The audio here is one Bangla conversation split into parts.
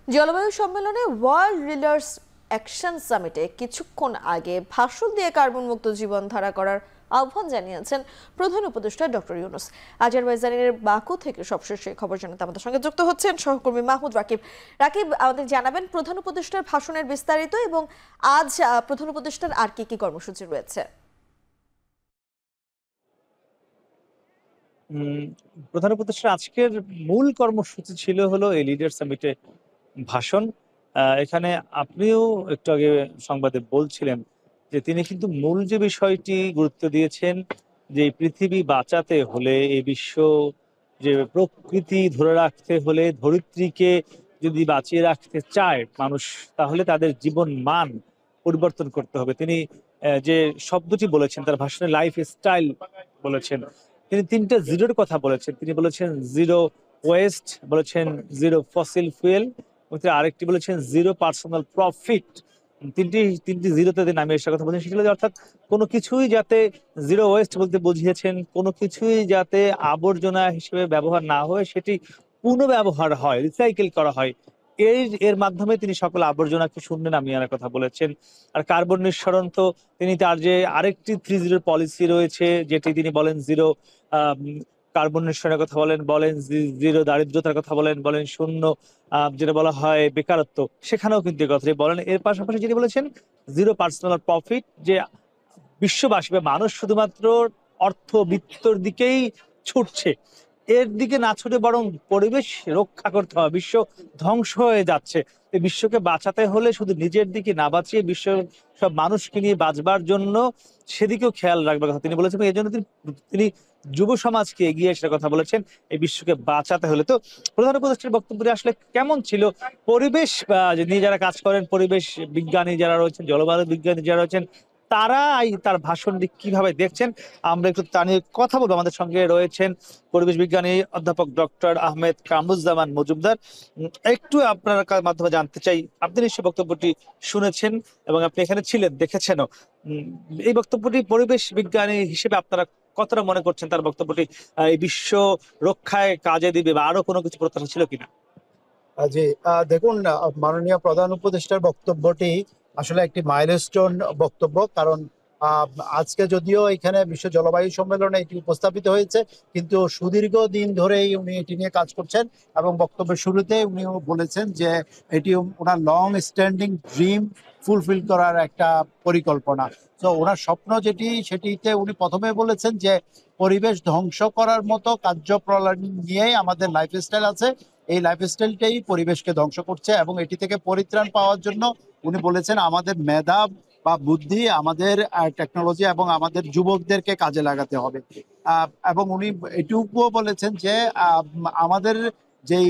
জলবায়ু সম্মেলনে ওয়ার্ল্ড লিডার্স অ্যাকশন সামিটে কিছুক্ষণ আগে ভাষণ দিয়ে কার্বন মুক্ত জীবনধারা করার আহ্বান জানিয়েছেন প্রধান উপদেষ্টা ডক্টর ইউনূস। আজারবাইজানের বাকু থেকে সবশেষ এই খবর জানাতে আমাদের সঙ্গে যুক্ত হচ্ছেন সহকর্মী মাহমুদ রাকিব। রাকিব, আমাদের জানাবেন প্রধান উপদেষ্টার ভাষণের বিস্তারিত এবং আজ প্রধান উপদেষ্টার আর কি কি কর্মসূচি রয়েছে। প্রধান উপদেষ্টার আজকের মূল কর্মসূচি ছিল হলো এই লিডার সামিটে ভাষণ। এখানে আপনিও একটু আগে সংবাদে বলছিলেন যে তিনি কিন্তু মূল যে বিষয়টি গুরুত্ব দিয়েছেন যে এই পৃথিবী বাঁচাতে হলে এই বিশ্ব যে প্রকৃতি ধরে রাখতে হলে ধরিত্রীকে যদি বাঁচিয়ে রাখতে চায় মানুষ, তাহলে তাদের জীবন মান পরিবর্তন করতে হবে। তিনি যে শব্দটি বলেছেন তার ভাষণে লাইফ স্টাইল বলেছেন। তিনি তিনটা জিরোর কথা বলেছেন। তিনি বলেছেন জিরো ওয়েস্ট, বলেছেন জিরো ফসিল ফুয়েল, আরেকটি বলেছেন জিরো পার্সোনাল প্রফিট। তিনটি জিরোতে নামিয়ে আসার কথা বলেছেন। সেগুলো অর্থাৎ কোনো কিছুই যাতে জিরো ওয়েস্ট বলতে বুঝিয়েছেন কোনো কিছুই যাতে আবর্জনা হিসেবে ব্যবহার না হয়ে সেটি পুনঃব্যবহার হয়, রিসাইকেল করা হয়। এর মাধ্যমে তিনি সকল আবর্জনাকে শূন্যে নামিয়ে আনার কথা বলেছেন। আর কার্বন নিঃসরণ তো তিনি তার যে আরেকটি 3-0 পলিসি রয়েছে যেটি তিনি বলেন জিরো কার্বন নিঃসরণের কথা বলেন জিরো দারিদ্রতার কথা বলেন শূন্য যেটা বলা হয় বেকারত্ব, সেখানেও কিন্তু এই কথাটি বলেন। এর পাশাপাশি যেটি বলেছেন জিরো পার্সোনাল প্রফিট, যে বিশ্ববাসী বা মানুষ শুধুমাত্র অর্থবিত্তর দিকেই ছুটছে, এর দিকে না ছুটে বরং পরিবেশ রক্ষা করতে হবে। বিশ্ব ধ্বংস হয়ে যাচ্ছে, এই বিশ্বকে বাঁচাতে হলে শুধু নিজের দিকে না বাঁচিয়ে বিশ্ব সব মানুষকে নিয়ে বাঁচবার জন্য সেদিকেও খেয়াল রাখবার কথা তিনি বলেছেন। এই জন্য তিনি যুব সমাজকে এগিয়ে আসার কথা বলেছেন এই বিশ্বকে বাঁচাতে হলে। তো প্রধান উপদেষ্টার বক্তব্যটি আসলে কেমন ছিল? পরিবেশ নিয়ে যারা কাজ করেন, পরিবেশ বিজ্ঞানী যারা রয়েছেন, জলবায়ু বিজ্ঞানী যারা রয়েছেন, তারা তার ভাষণটি কিভাবে দেখছেন আমরা একটু তা নিয়ে কথা বলবো। আমাদের সঙ্গে রয়েছেন পরিবেশ বিজ্ঞানী অধ্যাপক ডক্টর আহমেদ কামরুজ্জামান মজুমদার। একটু আপনার মাধ্যমে জানতে চাই, আপনি নিশ্চয় বক্তব্যটি শুনেছেন এবং আপনি এখানে ছিলেন, দেখেছেনও। এই বক্তব্যটি পরিবেশ বিজ্ঞানী হিসেবে আপনারা কতটা মনে করছেন তার বক্তব্যটি এই বিশ্ব রক্ষায় কাজে দিবে বা আরো কোনো কিছু প্রত্যাশা ছিল কিনা? জি, দেখুন, মাননীয় প্রধান উপদেষ্টার বক্তব্যটি আসলে একটি মাইলস্টোন বক্তব্য। কারণ আজকে যদিও এখানে বিশ্ব জলবায়ু সম্মেলনে এটি উপস্থাপিত হয়েছে, কিন্তু সুদীর্ঘ দিন ধরেই উনি এটি নিয়ে কাজ করছেন এবং বক্তব্যের শুরুতে উনি বলেছেন যে এটি ওনার লং স্ট্যান্ডিং ড্রিম ফুলফিল করার একটা পরিকল্পনা। তো ওনার স্বপ্ন সেটিতে উনি প্রথমে বলেছেন যে পরিবেশ ধ্বংস করার মতো কার্যপ্রণালী নিয়েই আমাদের লাইফস্টাইল আছে, এই লাইফস্টাইলটাই পরিবেশকে ধ্বংস করছে এবং এটি থেকে পরিত্রাণ পাওয়ার জন্য উনি বলেছেন আমাদের মেধা বা বুদ্ধি, আমাদের টেকনোলজি এবং আমাদের যুবকদেরকে কাজে লাগাতে হবে। এবং উনি এটুকুও বলেছেন যে আমাদের যেই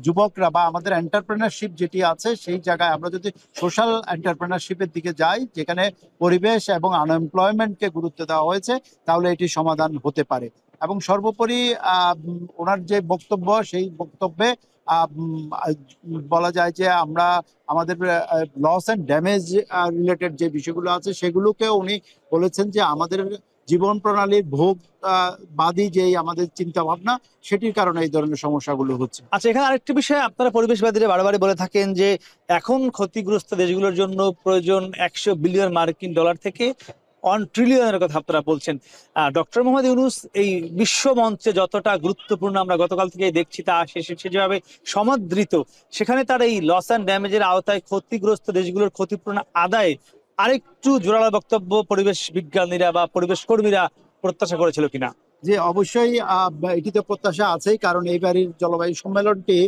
যুবকরা বা আমাদের এন্টারপ্রেনারশিপ যেটি আছে সেই জায়গায় আমরা যদি সোশ্যাল এন্টারপ্রেনারশিপের দিকে যাই, যেখানে পরিবেশ এবং আনএমপ্লয়মেন্টকে গুরুত্ব দেওয়া হয়েছে, তাহলে এটি সমাধান হতে পারে। এবং সর্বোপরি ওনার যে বক্তব্য, সেই বক্তব্যে বলা যায় যে আমরা আমাদের লস অ্যান্ড ড্যামেজ রিলেটেড যে বিষয়গুলো আছে সেগুলোকে উনি বলেছেন যে আমাদের জীবন প্রণালীর ভোগ বাদী যেই আমাদের চিন্তা ভাবনা, সেটির কারণে এই ধরনের সমস্যাগুলো হচ্ছে। আচ্ছা, এখানে আরেকটি বিষয় আপনারা পরিবেশবাদীরা বারবার বলে থাকেন যে এখন ক্ষতিগ্রস্ত দেশগুলোর জন্য প্রয়োজন 100 বিলিয়ন মার্কিন ডলার থেকে 1 ট্রিলিয়নের কথা আপনারা বলছেন। ডক্টর মোহাম্মদ ইউনূস এই বিশ্ব মঞ্চে যতটা গুরুত্বপূর্ণ আমরা গতকাল থেকে দেখছি, তা সে যেভাবে সমাদৃত, সেখানে তার এই লস অ্যান্ড ড্যামেজের আওতায় ক্ষতিগ্রস্ত দেশগুলোর ক্ষতিপূরণ আদায় আরেকটু জোরালো বক্তব্য পরিবেশ বিজ্ঞানীরা বা পরিবেশ কর্মীরা প্রত্যাশা করেছিল কিনা? যে অবশ্যই এটিতে প্রত্যাশা আছেই, কারণ এইবারের জলবায়ু সম্মেলনটি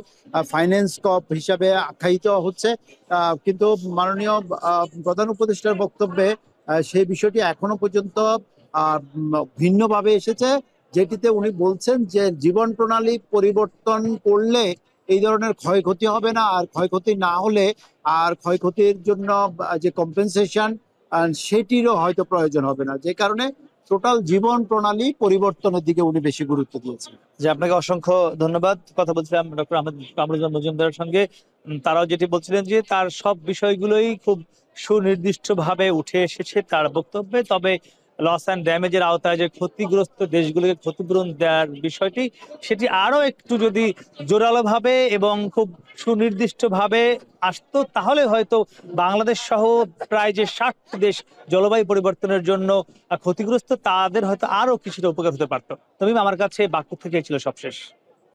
ফাইন্যান্স কপ হিসাবে আখ্যায়িত হচ্ছে। কিন্তু মাননীয় প্রধান উপদেষ্টার বক্তব্যে সেই বিষয়টি এখনো পর্যন্ত ভিন্নভাবে এসেছে, যেটিতে উনি বলছেন যে জীবন প্রণালী পরিবর্তন করলে এই ধরনের ক্ষয়ক্ষতি হবে না, আর ক্ষয়ক্ষতি না হলে আর ক্ষয়ক্ষতির জন্য যে কম্পেনসেশন সেটিরও হয়তো প্রয়োজন হবে না, যে কারণে টোটাল জীবন প্রণালী পরিবর্তনের দিকে উনি বেশি গুরুত্ব দিয়েছেন। যে আপনাকে অসংখ্য ধন্যবাদ। কথা বলছিলাম ডক্টর আহমেদ কামরুজ্জামান মজুমদারের সঙ্গে। তারাও যেটি বলছিলেন যে তার সব বিষয়গুলোই খুব সুনির্দিষ্টভাবে উঠে এসেছে তার বক্তব্যে। তবে লস অ্যান্ড ড্যামেজের আওতায় যে ক্ষতিগ্রস্ত দেশগুলোকে ক্ষতিপূরণ দেওয়ার বিষয়টি, সেটি আরো একটু যদি জোরালোভাবে এবং খুব সুনির্দিষ্টভাবে আসতো, তাহলে হয়তো বাংলাদেশ সহ প্রায় যে 60টি দেশ জলবায়ু পরিবর্তনের জন্য ক্ষতিগ্রস্ত, তাদের হয়তো আরো কিছুটা উপকার হতে পারতো। তবে আমার কাছে বাকু থেকে ছিল সবশেষ।